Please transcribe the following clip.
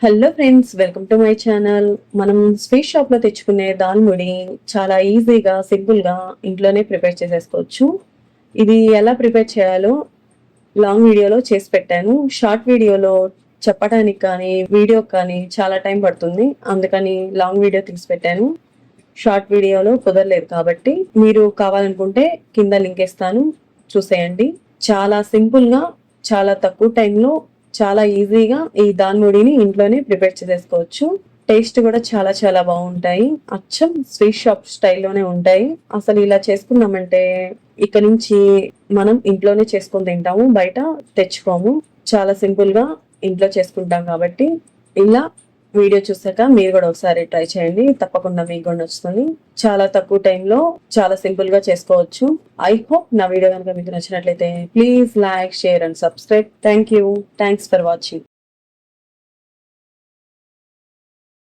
Hello friends, welcome to my channel. మనం sweet shop లో తెచ్చుకునే దాల్ ముడి చాలా ఈజీగా సింపుల్ గా ఇంట్లోనే ప్రిపేర్ చేసేసుకోవచ్చు. ఇది ఎలా ప్రిపేర్ చేయాలో లాంగ్ వీడియోలో చేసి పెట్టాను. షార్ట్ వీడియోలో చెప్పడానికి కానీ వీడియోకి కానీ చాలా టైం పడుతుంది, అందుకని లాంగ్ వీడియో తీసి పెట్టాను. షార్ట్ వీడియోలో కుదరలేదు కాబట్టి మీరు కావాలనుకుంటే కింద లింక్ ఇస్తాను, చూసేయండి. చాలా సింపుల్ గా చాలా తక్కువ టైంలో చాలా ఈజీగా ఈ దాల్ ముడిని ఇంట్లోనే ప్రిపేర్ చేసేసుకోవచ్చు. టేస్ట్ కూడా చాలా చాలా బాగుంటాయి. అచ్చం స్వీట్ షాప్ స్టైల్లోనే ఉంటాయి. అసలు ఇలా చేసుకున్నామంటే ఇక నుంచి మనం ఇంట్లోనే చేసుకొని తింటాము, బయట తెచ్చుకోము. చాలా సింపుల్ గా ఇంట్లో చేసుకుంటాం కాబట్టి ఇలా వీడియో చూసాక మీరు కూడా ఒకసారి ట్రై చేయండి, తప్పకుండా మీకు కూడా నచ్చుతుంది. చాలా తక్కువ టైంలో చాలా సింపుల్ గా చేసుకోవచ్చు. ఐ హోప్ నా వీడియో కనుక మీకు నచ్చినట్లయితే please like, share and subscribe. Thank you. Thanks for watching.